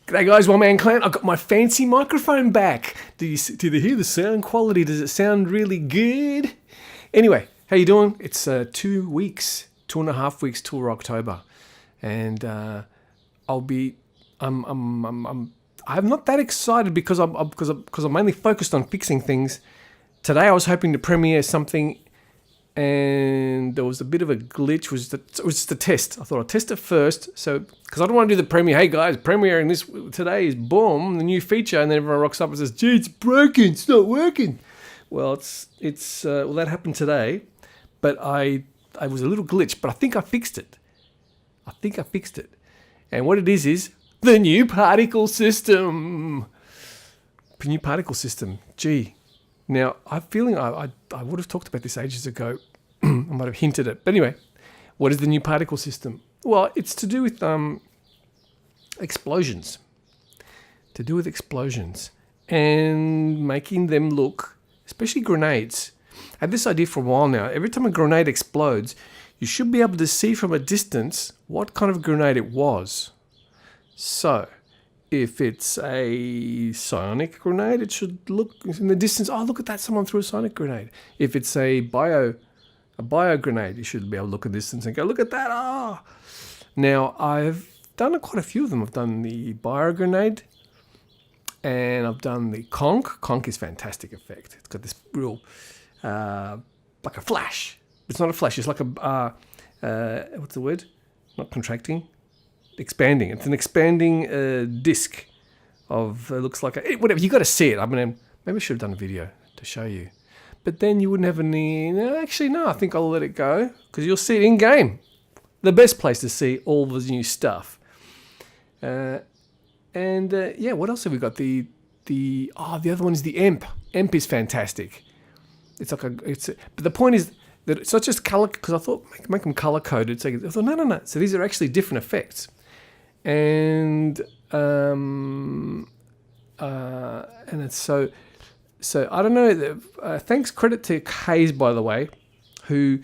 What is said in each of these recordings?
G'day guys, One Man Clan. I got my fancy microphone back. Do you hear the sound quality? Does it sound really good? Anyway, how you doing? It's 2.5 weeks till October, and I'm not that excited because I'm mainly focused on fixing things. Today I was hoping to premiere something, and there was a bit of a glitch. It was just a test. I thought I'd test it first, so because I don't want to do the premiere. Hey guys, premiering this today is boom, the new feature, and then everyone rocks up and says, "Gee, it's broken. It's not working." Well, that happened today, but I was a little glitch, but I think I fixed it. And what it is the new particle system. New particle system. Gee. Now, I'm feeling I would have talked about this ages ago. I might have hinted it. But anyway, what is the new particle system? Well, it's to do with explosions. And making them look, especially grenades. I had this idea for a while now. Every time a grenade explodes, you should be able to see from a distance what kind of grenade it was. So, if it's a psionic grenade, it should look in the distance. Oh, look at that! Someone threw a psionic grenade. If it's a bio grenade, you should be able to look at the distance and go, "Look at that!" Ah. Now I've done quite a few of them. I've done the bio grenade, and I've done the conch. Conch is fantastic effect. It's got this real like a flash. It's not a flash. It's like a what's the word? Not contracting. Expanding. It's an expanding disc of looks like whatever. You got to see it. I mean, maybe I should have done a video to show you, but then you wouldn't have any. No, actually, no. I think I'll let it go because you'll see it in game. The best place to see all the new stuff. Yeah. What else have we got? The other one is the EMP. EMP is fantastic. It's like but the point is that it's not just color, because I thought make them color coded. So I thought no. So these are actually different effects. And it's so I don't know. Thanks credit to Hayes, by the way, who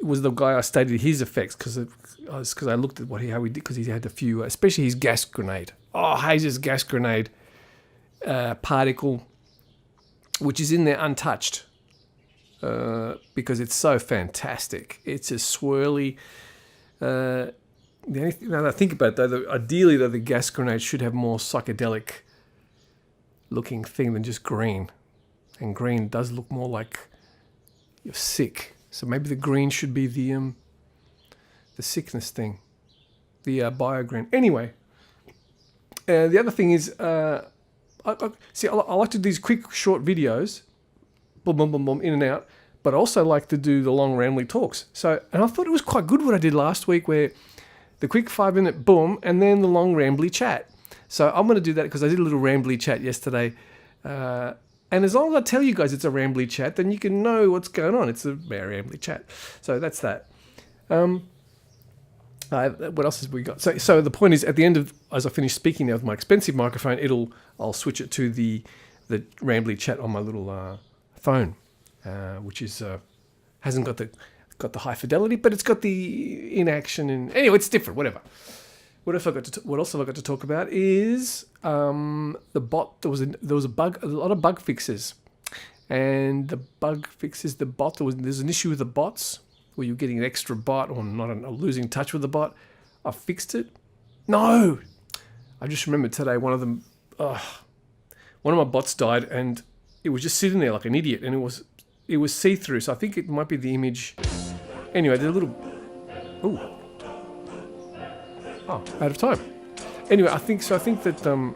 was the guy I studied his effects because I looked at how he did, because he had a few, especially his gas grenade. Oh, Hayes' gas grenade particle, which is in there untouched, because it's so fantastic. It's a swirly. The only thing, now that I think about it, though, ideally, the gas grenade should have more psychedelic looking thing than just green. And green does look more like you're sick. So maybe the green should be the sickness thing, the bio-green. Anyway, the other thing is, I like to do these quick, short videos, boom, boom, boom, boom, in and out. But I also like to do the long, rambly talks. And I thought it was quite good what I did last week, where the quick 5-minute boom, and then the long rambly chat. So I'm going to do that because I did a little rambly chat yesterday. And as long as I tell you guys it's a rambly chat, then you can know what's going on. It's a very rambly chat. So that's that. What else have we got? So the point is, at the end of, as I finish speaking now with my expensive microphone, I'll switch it to the rambly chat on my little phone, which is hasn't got the high fidelity, but it's got the inaction, and anyway, it's different. Whatever. What else have I got to talk about? Is the bot. There was a bug, a lot of bug fixes, and the bug fixes the bot. There's an issue with the bots where you're getting an extra bot or losing touch with the bot. I fixed it. No, I just remembered today one of my bots died, and it was just sitting there like an idiot, and it was see-through, so I think it might be the image. Anyway, there's a little... Ooh. Oh, out of time. Anyway, I think that the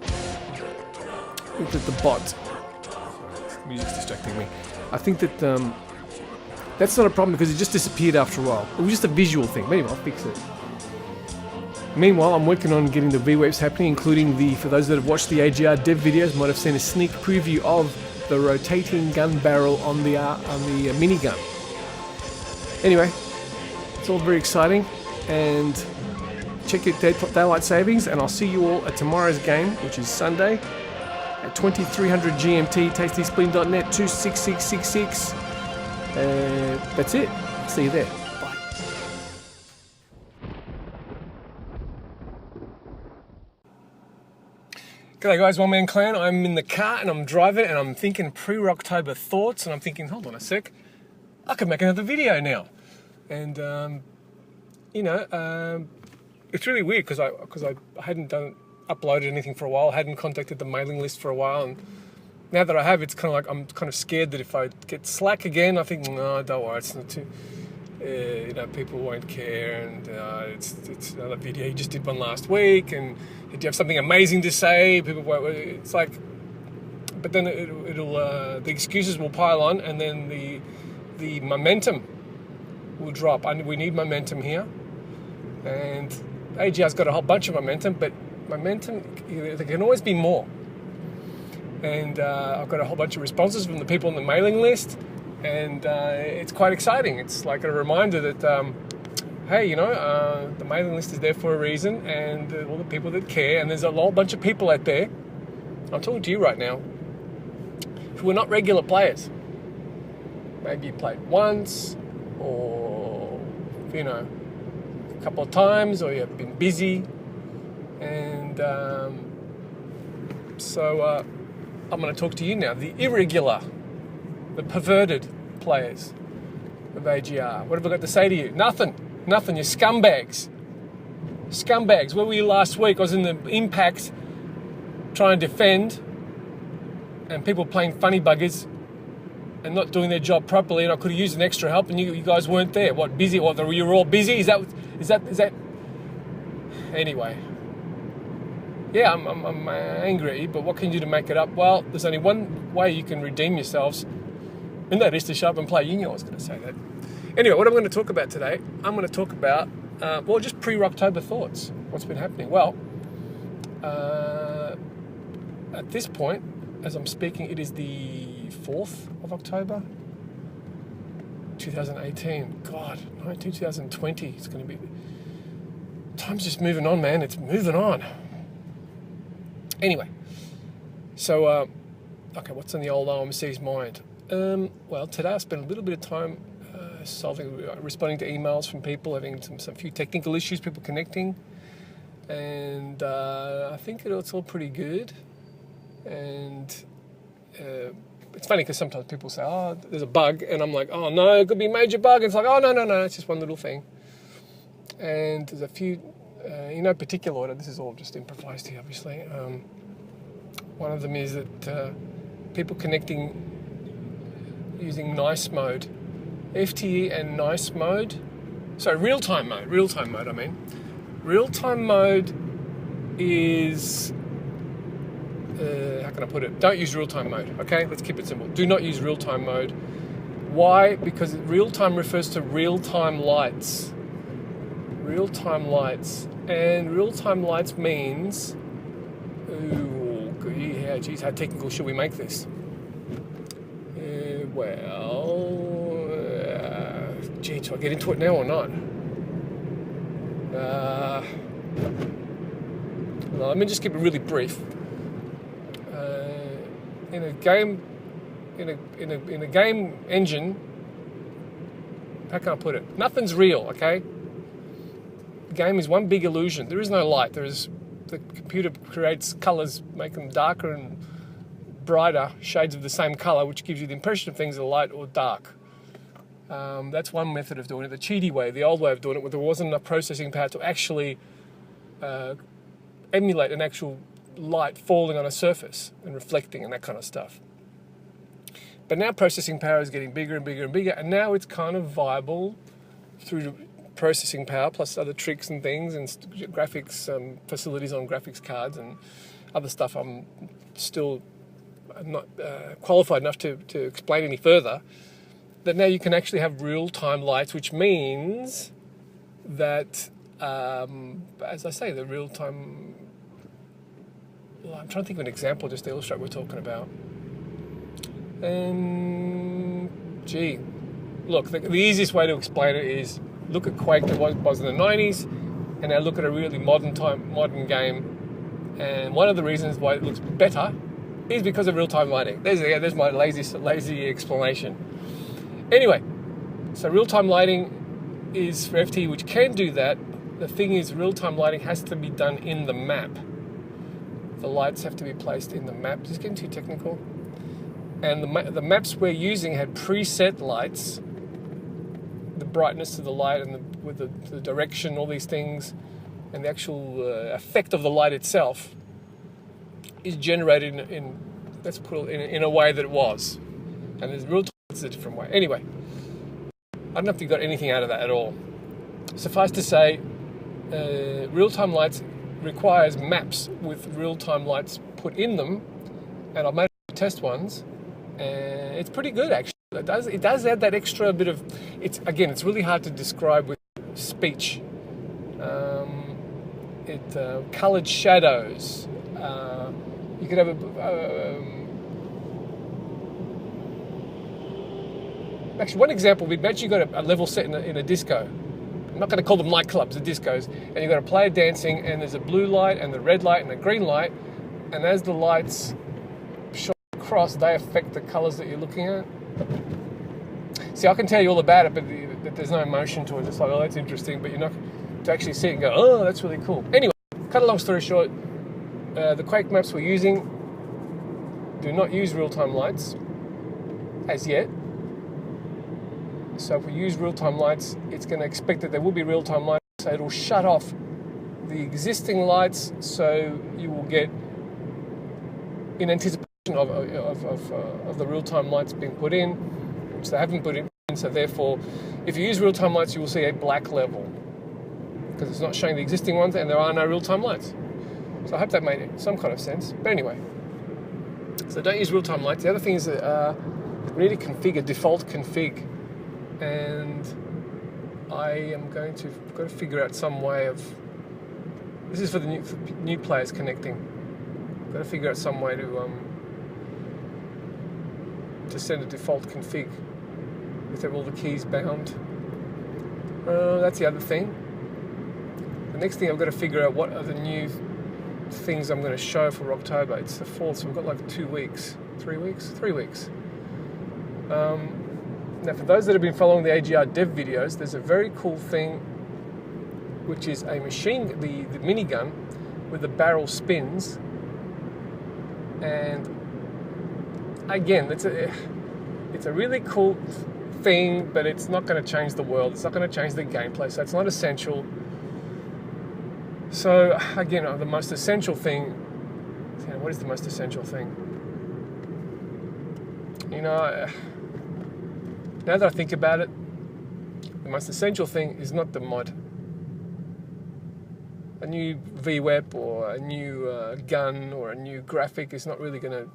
bot... Sorry, music's distracting me. I think that that's not a problem because it just disappeared after a while. It was just a visual thing. But anyway, I'll fix it. Meanwhile, I'm working on getting the V-Waves happening, including for those that have watched the AGR dev videos, might have seen a sneak preview of the rotating gun barrel on the minigun. Anyway, it's all very exciting, and check your daylight savings, and I'll see you all at tomorrow's game, which is Sunday at 2300 GMT, tastyspleen.net 26666. That's it. See you there. G'day guys, One Man Clan. I'm in the car and I'm driving and I'm thinking pre-October thoughts and I'm thinking, hold on a sec, I could make another video now. And, it's really weird because I hadn't uploaded anything for a while, hadn't contacted the mailing list for a while, and now that I have, it's kind of like I'm kind of scared that if I get slack again, I think, no, don't worry, it's not too... people won't care, and it's another video. You just did one last week, and if you have something amazing to say, people won't. It's like, but then it'll the excuses will pile on, and then the momentum will drop. We need momentum here, and AGR's got a whole bunch of momentum, but momentum there can always be more. And I've got a whole bunch of responses from the people on the mailing list. And it's quite exciting. It's like a reminder that, hey, the mailing list is there for a reason, and all the people that care, and there's a whole bunch of people out there, I'm talking to you right now, who are not regular players. Maybe you played once, or, a couple of times, or you've been busy, and so I'm going to talk to you now, the irregular, the perverted players of AGR. What have I got to say to you? Nothing, you scumbags. Scumbags. Where were you last week? I was in the Impact trying to defend, and people playing funny buggers and not doing their job properly, and I could have used an extra help, and you guys weren't there. What, busy? What, you were all busy? Is that? Anyway. Yeah, I'm angry at you, but what can you do to make it up? Well, there's only one way you can redeem yourselves, and that is to show up and play. You knew I was going to say that. Anyway, what I'm going to talk about today, I'm going to talk about, just pre-October thoughts. What's been happening? Well, at this point, as I'm speaking, it is the 4th of October, 2018. God, 2020. It's going to be... Time's just moving on, man. It's moving on. Anyway, so, what's on the old OMC's mind? Well, today I spent a little bit of time responding to emails from people, having some few technical issues, people connecting, and I think it's all pretty good. And it's funny because sometimes people say, oh, there's a bug, and I'm like, oh no, it could be a major bug. And it's like, oh no, it's just one little thing. And there's a few, in no particular order, this is all just improvised here, obviously. One of them is that people connecting using nice mode, FTE and nice mode, real-time mode, I mean. Real-time mode is, how can I put it? Don't use real-time mode, okay? Let's keep it simple. Do not use real-time mode. Why? Because real-time refers to real-time lights. Real-time lights. And real-time lights means, geez, how technical should we make this? Do I get into it now or not? Let me just keep it really brief. In a game engine, how can I put it? Nothing's real, okay? The game is one big illusion. There is no light. The computer creates colours, make them darker and brighter, shades of the same colour, which gives you the impression of things are light or dark. That's one method of doing it. The cheaty way, the old way of doing it, where there wasn't enough processing power to actually emulate an actual light falling on a surface and reflecting and that kind of stuff. But now processing power is getting bigger and bigger and bigger, and now it's kind of viable through processing power plus other tricks and things and graphics facilities on graphics cards and other stuff I'm still not qualified enough to explain any further, that now you can actually have real-time lights, which means that, as I say, the real-time... Well, I'm trying to think of an example just to illustrate what we're talking about. Look, the easiest way to explain it is look at Quake that was in the 90s, and now look at a really modern game. And one of the reasons why it looks better is because of real-time lighting. There's my lazy explanation. Anyway, so real-time lighting is for FT, which can do that. The thing is, real-time lighting has to be done in the map. the lights have to be placed in the map. Just getting too technical. And the maps we're using had preset lights, the brightness of the light and with the direction, all these things, and the actual effect of the light itself is generated in let's put it in a way that it was. And there's real time, it's a different way. Anyway, I don't know if you got anything out of that at all. Suffice to say, real-time lights requires maps with real-time lights put in them, and I've made test ones, and it's pretty good actually. It does add that extra bit of. It's really hard to describe with speech. Coloured shadows. You could have actually, one example, we'd imagine you got a level set in a disco. I'm not going to call them nightclubs, the discos. And you've got a player dancing, and there's a blue light, and the red light, and a green light. And as the lights shine across, they affect the colours that you're looking at. See, I can tell you all about it, but there's no emotion to it. It's like, oh, that's interesting, but you're not to actually see it and go, oh, that's really cool. Anyway, cut a long story short, the Quake maps we're using do not use real-time lights as yet. So if we use real-time lights, it's going to expect that there will be real-time lights, so it'll shut off the existing lights, so you will get in anticipation of the real-time lights being put in, which they haven't put in. So therefore, if you use real-time lights, you will see a black level because it's not showing the existing ones, and there are no real-time lights. So I hope that made some kind of sense. But anyway, so don't use real-time lights. The other thing is that we need to configure default config. And I am got to figure out some way of. This is for the new players connecting. Got to figure out some way to send a default config with all the keys bound. That's the other thing. The next thing I've got to figure out what are the new things I'm going to show for October. It's the 4th, so we've got like 2 weeks, 3 weeks, 3 weeks. Now, for those that have been following the AGR dev videos, there's a very cool thing, which is a machine, the minigun, with the barrel spins. And again, it's a really cool thing, but it's not going to change the world. It's not going to change the gameplay, so it's not essential. So again, the most essential thing. What is the most essential thing? Now that I think about it, the most essential thing is not the mod. A new VWEP or a new gun or a new graphic is not really going to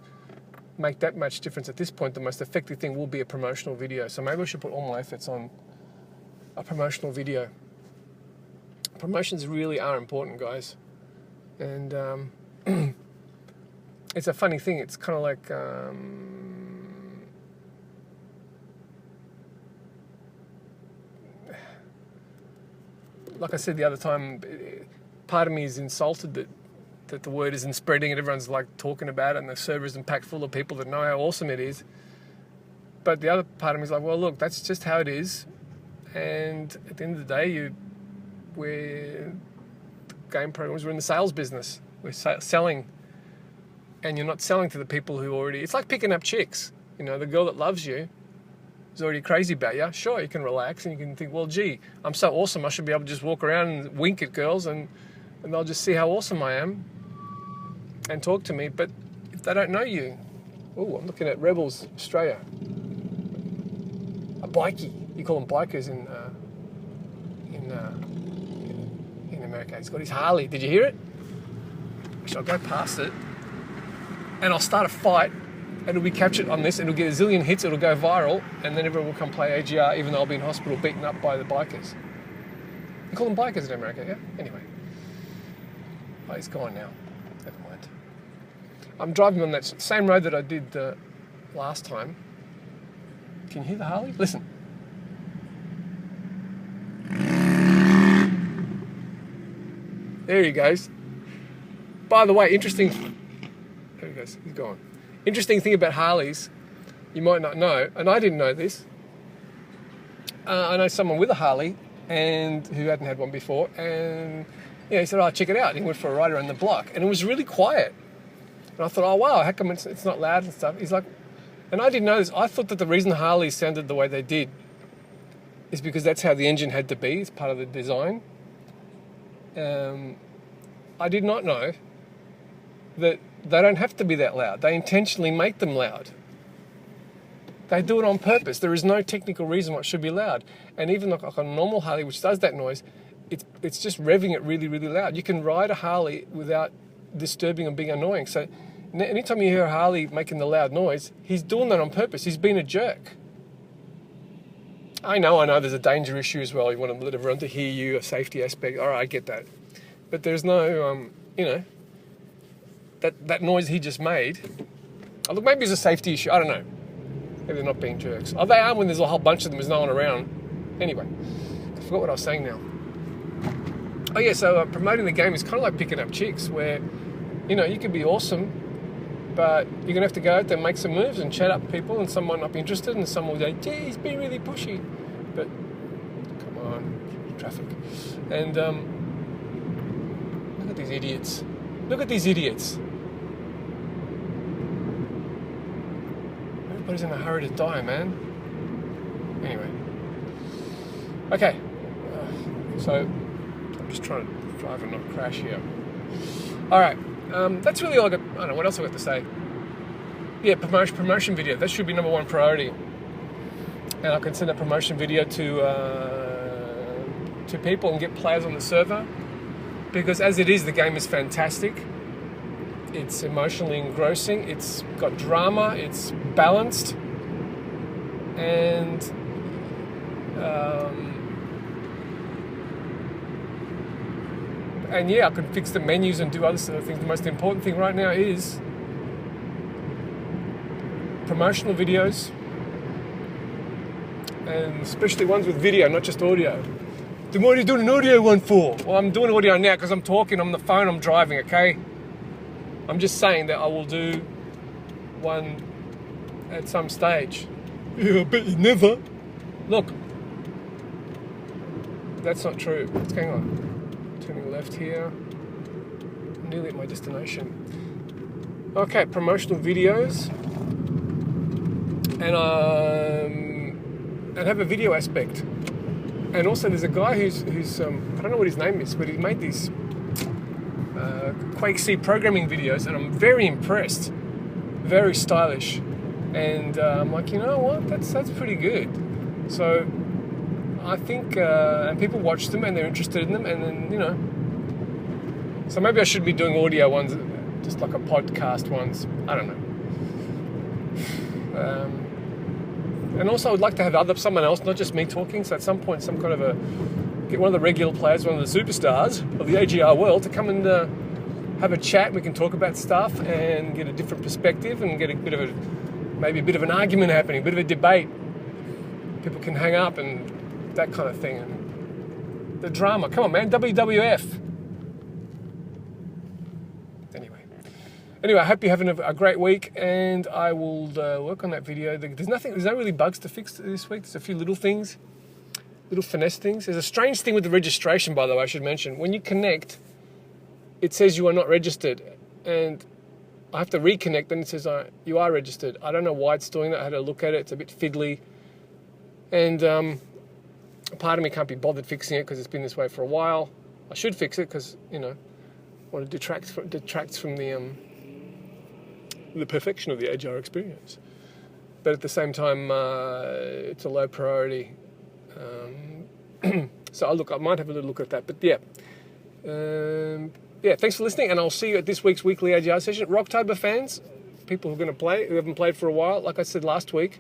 make that much difference at this point. The most effective thing will be a promotional video. So maybe I should put all my efforts on a promotional video. Promotions really are important, guys. And it's a funny thing. It's kind of like... like I said the other time, part of me is insulted that the word isn't spreading and everyone's like talking about it and the server isn't packed full of people that know how awesome it is. But the other part of me is like, well, look, that's just how it is. And at the end of the day, we're game programmers, we're in the sales business. We're selling. And you're not selling to the people who already... It's like picking up chicks. The girl that loves you is already crazy about you. Sure, you can relax and you can think, well, gee, I'm so awesome, I should be able to just walk around and wink at girls and they'll just see how awesome I am and talk to me. But if they don't know you... Oh, I'm looking at Rebels Australia. A bikie. You call them bikers in America. He's got his Harley. Did you hear it? Actually, I'll go past it and I'll start a fight. And it'll be captured on this, and it'll get a zillion hits, it'll go viral, and then everyone will come play AGR, even though I'll be in hospital beaten up by the bikers. You call them bikers in America, yeah? Anyway. Oh, he's gone now. Never mind. I'm driving on that same road that I did last time. Can you hear the Harley? Listen. There he goes. By the way, interesting... There he goes. He's gone. Interesting thing about Harleys, you might not know, and I didn't know this. I know someone with a Harley and who hadn't had one before, and he said, "Oh, check it out." And he went for a ride around the block, and it was really quiet. And I thought, oh wow, how come it's not loud and stuff? He's like, and I didn't know this. I thought that the reason Harleys sounded the way they did is because that's how the engine had to be. It's part of the design. I did not know that they don't have to be that loud. They intentionally make them loud. They do it on purpose. There is no technical reason why it should be loud. And even like a normal Harley, which does that noise, it's just revving it really, really loud. You can ride a Harley without disturbing and being annoying. So anytime you hear a Harley making the loud noise, he's doing that on purpose. He's being a jerk. I know there's a danger issue as well. You want to let everyone to hear you, a safety aspect. All right, I get that. But there's no, that noise he just made. Oh, look, maybe it's a safety issue. I don't know. Maybe they're not being jerks. Oh, they are when there's a whole bunch of them. There's no one around. Anyway, I forgot what I was saying now. Oh yeah, so promoting the game is kind of like picking up chicks, where, you could be awesome, but you're going to have to go out there and make some moves and chat up people, and some might not be interested, and some will say, gee, he's been really pushy. But, come on, traffic. And, look at these idiots. Look at these idiots. Everybody's in a hurry to die, man. Anyway. Okay. So, I'm just trying to drive and not crash here. Alright. That's really all I got. I don't know, what else I got to say? Yeah, promotion video. That should be number one priority. And I can send a promotion video to people and get players on the server. Because as it is, the game is fantastic. It's emotionally engrossing. It's got drama. It's balanced. And yeah, I can fix the menus and do other sort of things. The most important thing right now is promotional videos, and especially ones with video, not just audio. Then what are you doing an audio one for? Well, I'm doing audio now because I'm talking on the phone, I'm driving, okay? I'm just saying that I will do one at some stage. Yeah, I bet you never. Look, that's not true. What's going on? Turning left here. I'm nearly at my destination. Okay, promotional videos. And have a video aspect. And also there's a guy who's I don't know what his name is, but he made these Quake C programming videos, and I'm very impressed. Very stylish. And I'm like, you know what? That's pretty good. So I think, and people watch them and they're interested in them, and then, so maybe I should be doing audio ones, just like a podcast ones. I don't know. And also I would like to have someone else, not just me talking, so at some point get one of the regular players, one of the superstars of the AGR world to come and have a chat. We can talk about stuff and get a different perspective and get maybe a bit of an argument happening, a bit of a debate. People can hang up and that kind of thing. And the drama, come on man, WWF. Anyway, I hope you're having a great week, and I will work on that video. There's no really bugs to fix this week. There's a few little things, little finesse things. There's a strange thing with the registration, by the way, I should mention. When you connect, it says you are not registered, and I have to reconnect, and it says you are registered. I don't know why it's doing that. I had a look at it. It's a bit fiddly, and part of me can't be bothered fixing it because it's been this way for a while. I should fix it because, what it detracts from the perfection of the AGR experience. But at the same time, it's a low priority. So I might have a little look at that. But yeah. Thanks for listening, and I'll see you at this week's weekly AGR session. Rocktober fans, people who are going to play, who haven't played for a while, like I said last week,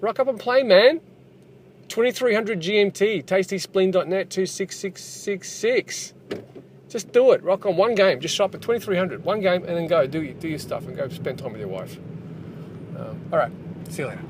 rock up and play, man. 2300 GMT, tastyspleen.net 26666. Just do it. Rock on one game. Just shop at 2300. One game, and then go. Do your stuff and go spend time with your wife. All right. See you later.